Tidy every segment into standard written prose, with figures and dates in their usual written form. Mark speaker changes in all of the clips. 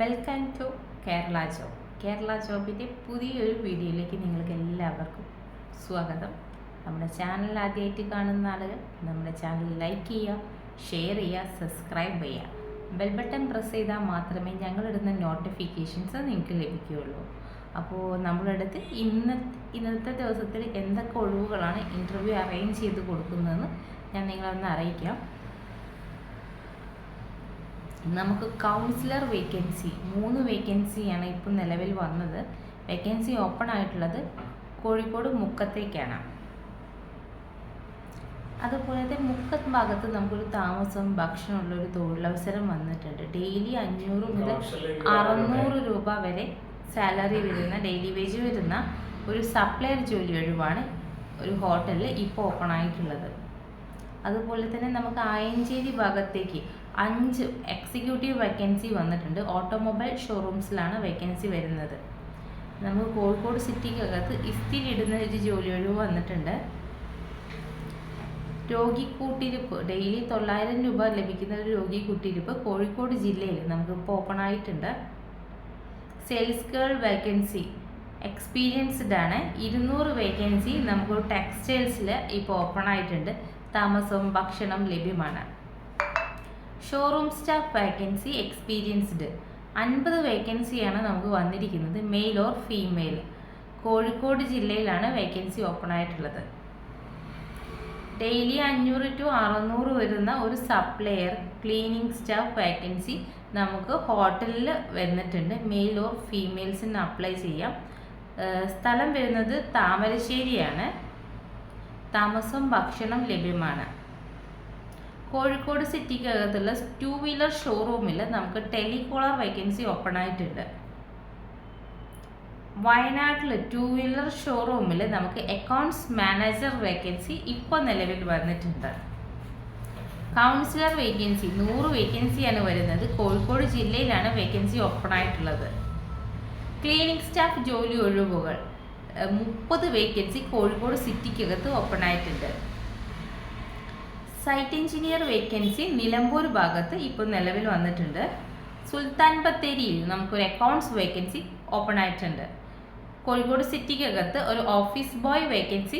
Speaker 1: Welcome to Kerala job. Kerala ജോബിൻ്റെ പുതിയൊരു വീഡിയോയിലേക്ക് നിങ്ങൾക്ക് എല്ലാവർക്കും സ്വാഗതം. നമ്മുടെ ചാനൽ ആദ്യമായിട്ട് കാണുന്ന ആളുകൾ നമ്മുടെ ചാനൽ ലൈക്ക് ചെയ്യുക, ഷെയർ ചെയ്യുക, സബ്സ്ക്രൈബ് ചെയ്യുക. ബെൽ ബട്ടൺ പ്രസ് ചെയ്താൽ മാത്രമേ ഞങ്ങളിടുന്ന നോട്ടിഫിക്കേഷൻസ് നിങ്ങൾക്ക് ലഭിക്കുകയുള്ളൂ. അപ്പോൾ നമ്മളടുത്ത് ഇന്നത്തെ ദിവസത്തിൽ എന്തൊക്കെ ഒഴിവുകളാണ് ഇൻ്റർവ്യൂ അറേഞ്ച് ചെയ്ത് കൊടുക്കുന്നതെന്ന് ഞാൻ നിങ്ങളൊന്ന് അറിയിക്കാം. നമുക്ക് കൗൺസിലർ വേക്കൻസി 3 വേക്കൻസിയാണ് ഇപ്പോൾ നിലവിൽ വന്നത്. വേക്കൻസി ഓപ്പൺ ആയിട്ടുള്ളത് കോഴിക്കോട് മുക്കത്തേക്കാണ്. അതുപോലെ തന്നെ മുക്കത്ത് ഭാഗത്ത് നമുക്കൊരു താമസം ഭക്ഷണമുള്ളൊരു തൊഴിലവസരം വന്നിട്ടുണ്ട്. ഡെയിലി 500 മുതൽ 600 രൂപ വരെ സാലറി വരുന്ന, ഡെയിലി വേജ് വരുന്ന ഒരു സപ്ലയർ ജോലി ഒഴിവാണ് ഒരു ഹോട്ടലിൽ ഇപ്പോൾ ഓപ്പൺ ആയിട്ടുള്ളത്. അതുപോലെ തന്നെ നമുക്ക് ആയഞ്ചേരി ഭാഗത്തേക്ക് 5 എക്സിക്യൂട്ടീവ് വേക്കൻസി വന്നിട്ടുണ്ട്. ഓട്ടോമൊബൈൽ ഷോറൂംസിലാണ് വേക്കൻസി വരുന്നത്. നമുക്ക് കോഴിക്കോട് സിറ്റിക്കകത്ത് ഇസ്തിരിടുന്ന ഒരു ജോലി ഒഴിവ് വന്നിട്ടുണ്ട്. രോഗി കൂട്ടിരിപ്പ് ഡെയിലി 900 രൂപ ലഭിക്കുന്ന ഒരു രോഗി കൂട്ടിരിപ്പ് കോഴിക്കോട് ജില്ലയിൽ നമുക്ക് ഇപ്പോൾ ഓപ്പൺ ആയിട്ടുണ്ട്. സെയിൽസ് ഗേൾ വേക്കൻസി എക്സ്പീരിയൻസ്ഡ് ആണ്. 200 വേക്കൻസി നമുക്ക് ടെക്സ്റ്റൈൽസിൽ ഇപ്പോൾ ഓപ്പൺ ആയിട്ടുണ്ട്. താമസവും ഭക്ഷണം ലഭ്യമാണ്. ഷോറൂം സ്റ്റാഫ് വേക്കൻസി എക്സ്പീരിയൻസ്ഡ് 50 വേക്കൻസിയാണ് നമുക്ക് വന്നിരിക്കുന്നത്. Mail or female. കോഴിക്കോട് ജില്ലയിലാണ് വേക്കൻസി ഓപ്പൺ ആയിട്ടുള്ളത്. ഡെയിലി 500 to 600 വരുന്ന ഒരു സപ്ലയർ ക്ലീനിങ് സ്റ്റാഫ് വേക്കൻസി നമുക്ക് ഹോട്ടലിൽ വന്നിട്ടുണ്ട്. മെയിൽ ഓർ ഫീമെയിൽസിന് അപ്ലൈ ചെയ്യാം. സ്ഥലം വരുന്നത് താമരശ്ശേരിയാണ്. താമസം ഭക്ഷണം ലഭ്യമാണ്. കോഴിക്കോട് സിറ്റിക്കകത്തുള്ള 2 വീലർ ഷോറൂമിൽ നമുക്ക് ടെലികോളർ വേക്കൻസി ഓപ്പൺ ആയിട്ടുണ്ട്. വയനാട്ടിൽ 2 വീലർ ഷോറൂമിൽ നമുക്ക് അക്കൗണ്ട്സ് മാനേജർ വേക്കൻസി ഇപ്പോൾ നിലവിൽ വന്നിട്ടുണ്ട്. കൗൺസിലർ വേക്കൻസി 100 വേക്കൻസിയാണ് വരുന്നത്. കോഴിക്കോട് ജില്ലയിലാണ് വേക്കൻസി ഓപ്പൺ ആയിട്ടുള്ളത്. ക്ലീനിങ് സ്റ്റാഫ് ജോലി ഒഴിവുകൾ 30 വേക്കൻസി കോഴിക്കോട് സിറ്റിക്കകത്ത് ഓപ്പൺ ആയിട്ടുണ്ട്. സൈറ്റ് എഞ്ചിനീയർ വേക്കൻസി നിലമ്പൂർ ഭാഗത്ത് ഇപ്പോൾ നിലവിൽ വന്നിട്ടുണ്ട്. സുൽത്താൻ ബത്തേരിയിൽ നമുക്കൊരു അക്കൗണ്ട്സ് വേക്കൻസി ഓപ്പൺ ആയിട്ടുണ്ട്. കോഴിക്കോട് സിറ്റിക്കകത്ത് ഒരു ഓഫീസ് ബോയ് വേക്കൻസി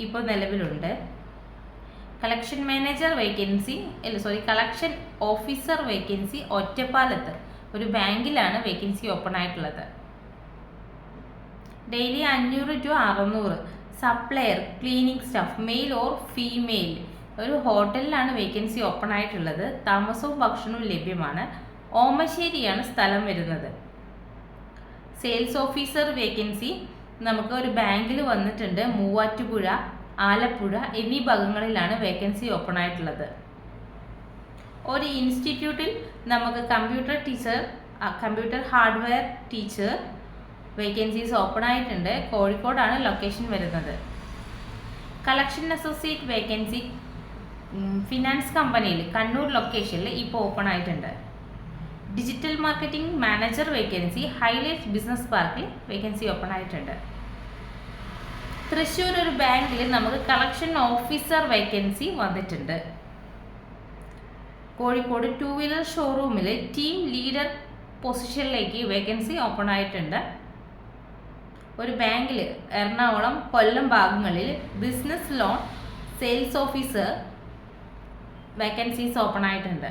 Speaker 1: ഇപ്പോൾ നിലവിലുണ്ട്. Collection manager vacancy collection officer vacancy ഒറ്റപ്പാലത്ത് ഒരു ബാങ്കിലാണ് വേക്കൻസി ഓപ്പൺ ആയിട്ടുള്ളത്. Daily 500 to 600 supplier cleaning staff male or female ഒരു ഹോട്ടലിലാണ് വേക്കൻസി ഓപ്പൺ ആയിട്ടുള്ളത്. താമസവും ഭക്ഷണവും ലഭ്യമാണ്. ഓമശ്ശേരിയാണ് സ്ഥലം വരുന്നത്. സെയിൽസ് ഓഫീസർ വേക്കൻസി നമുക്ക് ഒരു ബാങ്കിൽ വന്നിട്ടുണ്ട്. മൂവാറ്റുപുഴ, ആലപ്പുഴ എന്നീ ഭാഗങ്ങളിലാണ് വേക്കൻസി ഓപ്പൺ ആയിട്ടുള്ളത്. ഒരു ഇൻസ്റ്റിറ്റ്യൂട്ടിൽ നമുക്ക് computer hardware teacher vacancies open ആയിട്ടുണ്ട്. കോഴിക്കോടാണ് ലൊക്കേഷൻ വരുന്നത്. കളക്ഷൻ അസോസിയേറ്റ് വേക്കൻസി ഫിനാൻസ് കമ്പനിയിൽ കണ്ണൂർ ലൊക്കേഷനിൽ ഇപ്പോൾ ഓപ്പൺ ആയിട്ടുണ്ട്. Digital marketing manager vacancy highlight business പാർക്കിൽ വേക്കൻസി ഓപ്പൺ ആയിട്ടുണ്ട്. തൃശ്ശൂർ ഒരു ബാങ്കിൽ നമുക്ക് കളക്ഷൻ ഓഫീസർ വേക്കൻസി വന്നിട്ടുണ്ട്. കോഴിക്കോട് 2 വീലർ ഷോറൂമിൽ ടീം ലീഡർ പൊസിഷനിലേക്ക് വേക്കൻസി ഓപ്പൺ ആയിട്ടുണ്ട്. ഒരു ബാങ്കിൽ എറണാകുളം, കൊല്ലം ഭാഗങ്ങളിൽ business loan sales officer vacancies open ആയിട്ടുണ്ട്.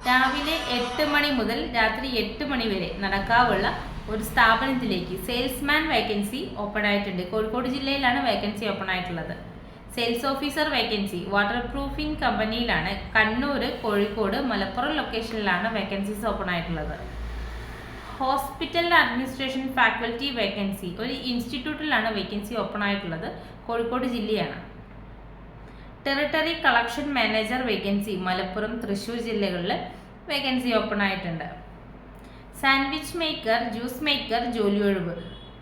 Speaker 1: രാവിലെ 8 മണി മുതൽ രാത്രി 8 മണി വരെ നടക്കാവുള്ള ഒരു സ്ഥാപനത്തിലേക്ക് സെയിൽസ്മാൻ വേക്കൻസി ഓപ്പൺ ആയിട്ടുണ്ട്. കോഴിക്കോട് ജില്ലയിലാണ് വേക്കൻസി ഓപ്പൺ ആയിട്ടുള്ളത്. Sales officer vacancy water proofing കമ്പനിയിലാണ്. കണ്ണൂർ, കോഴിക്കോട്, മലപ്പുറം ലൊക്കേഷനിലാണ് വേക്കൻസീസ് ഓപ്പൺ ആയിട്ടുള്ളത്. ഹോസ്പിറ്റൽ അഡ്മിനിസ്ട്രേഷൻ ഫാക്കൽറ്റി വേക്കൻസി ഒരു ഇൻസ്റ്റിറ്റ്യൂട്ടിലാണ് വേക്കൻസി ഓപ്പൺ ആയിട്ടുള്ളത്. കോഴിക്കോട് ജില്ലയാണ്. Territory collection manager vacancy Malappuram, Thrissur ജില്ലകളിൽ വേക്കൻസി ഓപ്പൺ ആയിട്ടുണ്ട്. സാൻഡ്വിച്ച് മേക്കർ, ജ്യൂസ് മേക്കർ ജോലി ഒഴിവ്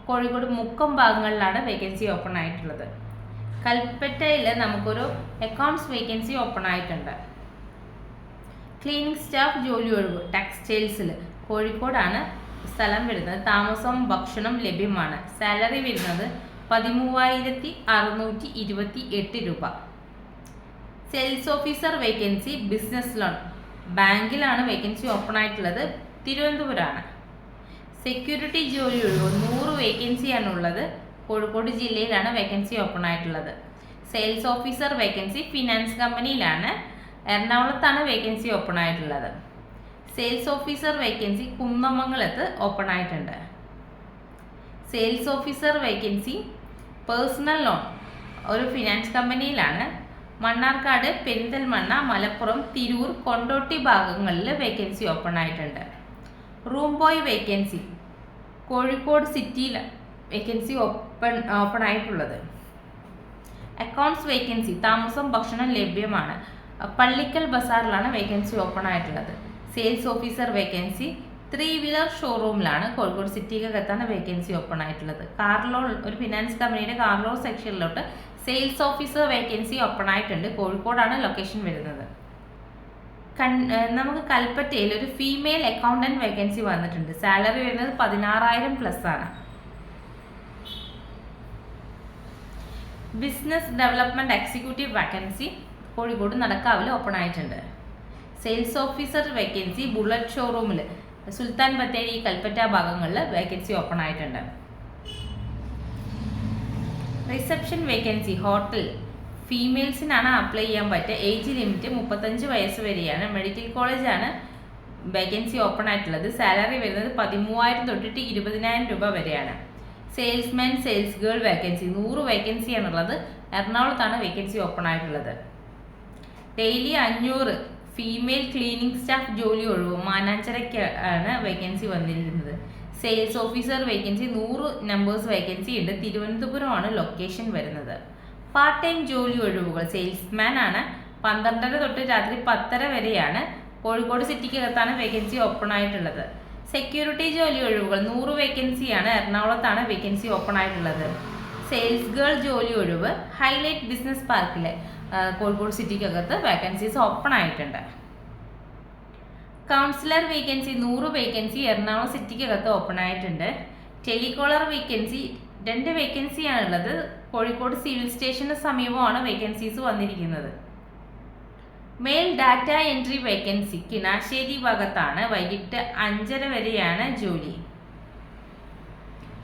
Speaker 1: കോഴിക്കോട് മുക്കം ഭാഗങ്ങളിലാണ് വേക്കൻസി ഓപ്പൺ ആയിട്ടുള്ളത്. കൽപ്പറ്റയിൽ നമുക്കൊരു അക്കൗണ്ട്സ് വേക്കൻസി ഓപ്പൺ ആയിട്ടുണ്ട്. ക്ലീനിങ് സ്റ്റാഫ് ജോലി ഒഴിവ് ടെക്സ്റ്റൈൽസിൽ കോഴിക്കോടാണ് സ്ഥലം വരുന്നത്. താമസവും ഭക്ഷണം ലഭ്യമാണ്. സാലറി വരുന്നത് 13,628 രൂപ. Sales officer vacancy business loan ബാങ്കിലാണ് വേക്കൻസി ഓപ്പൺ ആയിട്ടുള്ളത്, തിരുവനന്തപുരമാണ്. സെക്യൂരിറ്റി ജോലി ഒഴിവ് 100 വേക്കൻസിയാണുള്ളത്, കോഴിക്കോട് ജില്ലയിലാണ് വേക്കൻസി ഓപ്പൺ ആയിട്ടുള്ളത്. സെയിൽസ് ഓഫീസർ വേക്കൻസി ഫിനാൻസ് കമ്പനിയിലാണ്, എറണാകുളത്താണ് വേക്കൻസി ഓപ്പൺ ആയിട്ടുള്ളത്. സെയിൽസ് ഓഫീസർ വേക്കൻസി കുന്നമംഗലത്ത് ഓപ്പൺ ആയിട്ടുണ്ട്. Sales officer vacancy personal loan ഒരു ഫിനാൻസ് കമ്പനിയിലാണ്, മണ്ണാർക്കാട്, പെരിന്തൽമണ്ണ, മലപ്പുറം, തിരൂർ, കൊണ്ടോട്ടി ഭാഗങ്ങളിൽ വേക്കൻസി ഓപ്പൺ ആയിട്ടുണ്ട്. റൂം ബോയ് വേക്കൻസി കോഴിക്കോട് സിറ്റിയിൽ വേക്കൻസി ഓപ്പൺ ആയിട്ടുള്ളത്. അക്കൗണ്ട്സ് വേക്കൻസി താമസം ഭക്ഷണം ലഭ്യമാണ്, പള്ളിക്കൽ ബസാറിലാണ് വേക്കൻസി ഓപ്പൺ ആയിട്ടുള്ളത്. സെയിൽസ് ഓഫീസർ വേക്കൻസി 3 വീലർ ഷോറൂമിലാണ്, കോഴിക്കോട് സിറ്റിക്കകത്താണ് വേക്കൻസി ഓപ്പൺ ആയിട്ടുള്ളത്. കാർ ലോൺ ഒരു ഫിനാൻസ് കമ്പനിയുടെ കാർ ലോൺ സെക്ഷനിലോട്ട് സെയിൽസ് ഓഫീസർ വേക്കൻസി ഓപ്പൺ ആയിട്ടുണ്ട്, കോഴിക്കോടാണ് ലൊക്കേഷൻ വരുന്നത്. നമുക്ക് കൽപ്പറ്റയിൽ ഒരു ഫീമെയിൽ അക്കൗണ്ടന്റ് വേക്കൻസി വന്നിട്ടുണ്ട്, സാലറി വരുന്നത് 16,000+ ആണ്. Business development executive vacancy Kozhikode നടക്കാവിൽ ഓപ്പൺ ആയിട്ടുണ്ട്. സെയിൽസ് ഓഫീസർ വേക്കൻസി ബുള്ളറ്റ് ഷോറൂമിൽ സുൽത്താൻ ബത്തേരി, കൽപ്പറ്റ ഭാഗങ്ങളിൽ വേക്കൻസി ഓപ്പൺ ആയിട്ടുണ്ട്. റിസപ്ഷൻ വേക്കൻസി ഹോട്ടൽ ഫീമെയിൽസിനാണ് അപ്ലൈ ചെയ്യാൻ പറ്റുക, ഏജ് ലിമിറ്റ് 35 വയസ്സ് വരെയാണ്. മെഡിക്കൽ കോളേജാണ് വേക്കൻസി ഓപ്പൺ ആയിട്ടുള്ളത്, സാലറി വരുന്നത് 13,000 തൊട്ടിട്ട് 20,000 രൂപ വരെയാണ്. സെയിൽസ്മാൻ സെയിൽസ് ഗേൾ വേക്കൻസി 100 വേക്കൻസിയാണുള്ളത്, എറണാകുളത്താണ് വേക്കൻസി ഓപ്പൺ ആയിട്ടുള്ളത്. ഡെയിലി 500 ഫീമെയിൽ ക്ലീനിങ് സ്റ്റാഫ് ജോലി ഒഴിവ് മാനാഞ്ചിറയ്ക്ക് ആണ് വേക്കൻസി വന്നിരിക്കുന്നത്. Sales officer vacancy 100 numbers vacancy ഉണ്ട്, തിരുവനന്തപുരമാണ് ലൊക്കേഷൻ വരുന്നത്. പാർട്ട് ടൈം ജോലി ഒഴിവുകൾ സെയിൽസ്മാൻ ആണ്, 12:30 തൊട്ട് രാത്രി 10:30 വരെയാണ്, കോഴിക്കോട് സിറ്റിക്കകത്താണ് വേക്കൻസി ഓപ്പൺ ആയിട്ടുള്ളത്. സെക്യൂരിറ്റി ജോലി ഒഴിവുകൾ 100 വേക്കൻസിയാണ്, എറണാകുളത്താണ് വേക്കൻസി ഓപ്പൺ ആയിട്ടുള്ളത്. സെയിൽസ് ഗേൾ ജോലി ഒഴിവ് ഹൈലൈറ്റ് ബിസിനസ് പാർക്കിലെ കോഴിക്കോട് സിറ്റിക്കകത്ത് വേക്കൻസീസ് ഓപ്പൺ ആയിട്ടുണ്ട്. കൗൺസിലർ വേക്കൻസി 100 വേക്കൻസി എറണാകുളം സിറ്റിക്കകത്ത് ഓപ്പൺ ആയിട്ടുണ്ട്. ടെലികോളർ വേക്കൻസി 2 വേക്കൻസിയാണുള്ളത്, കോഴിക്കോട് സിവിൽ സ്റ്റേഷന് സമീപമാണ് വേക്കൻസീസ് വന്നിരിക്കുന്നത്. Male data entry vacancy Kinassery ഭാഗത്താണ്, വൈകിട്ട് 5:30 വരെയാണ് ജോലി.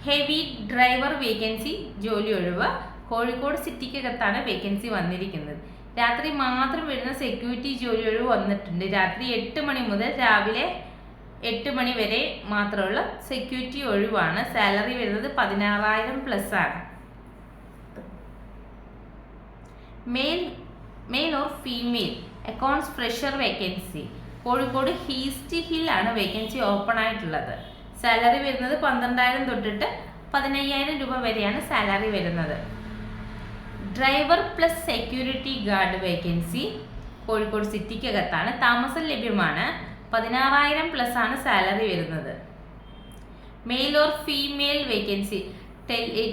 Speaker 1: ഹെവി ഡ്രൈവർ വേക്കൻസി ജോലി ഒഴിവ് കോഴിക്കോട് സിറ്റിക്കകത്താണ് വേക്കൻസി വന്നിരിക്കുന്നത്. രാത്രി മാത്രം വരുന്ന സെക്യൂരിറ്റി ജോലി ഒഴിവ് വന്നിട്ടുണ്ട്, രാത്രി 8 മണി മുതൽ രാവിലെ 8 മണി വരെ മാത്രമുള്ള സെക്യൂരിറ്റി ഒഴിവാണ്, സാലറി വരുന്നത് 16,000+ ആണ്. Male or female accounts fresher vacancy Kozhikode east hill ആണ് വേക്കൻസി ഓപ്പൺ ആയിട്ടുള്ളത്, സാലറി വരുന്നത് 12,000 തൊട്ടിട്ട് 15,000 രൂപ വരെയാണ് സാലറി വരുന്നത്. Driver plus security guard vacancy Kozhikode സിറ്റിക്കകത്താണ്, താമസം ലഭ്യമാണ്, 16,000+ ആണ് സാലറി വരുന്നത്. Male or female vacancy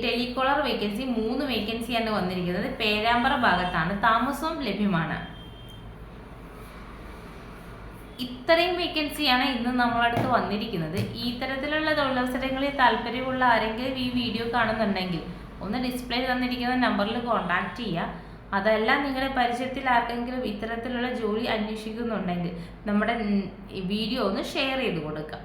Speaker 1: telecaller vacancy 3 വേക്കൻസിയാണ് വന്നിരിക്കുന്നത്, പേരാമ്പ്ര ഭാഗത്താണ്, താമസവും ലഭ്യമാണ്. ഇത്രയും വേക്കൻസിയാണ് ഇന്ന് നമ്മളടുത്ത് വന്നിരിക്കുന്നത്. ഈ തരത്തിലുള്ള തൊഴിലവസരങ്ങളിൽ താല്പര്യമുള്ള ആരെങ്കിലും ഈ വീഡിയോ കാണുന്നുണ്ടെങ്കിൽ ഒന്ന് ഡിസ്പ്ലേ തന്നിരിക്കുന്ന നമ്പറിൽ കോൺടാക്റ്റ് ചെയ്യുക. അതല്ല നിങ്ങളുടെ പരിചയത്തിൽ ആർക്കെങ്കിലും ഇത്തരത്തിലുള്ള ജോലി അന്വേഷിക്കുന്നുണ്ടെങ്കിൽ നമ്മുടെ വീഡിയോ ഒന്ന് ഷെയർ ചെയ്ത് കൊടുക്കുക.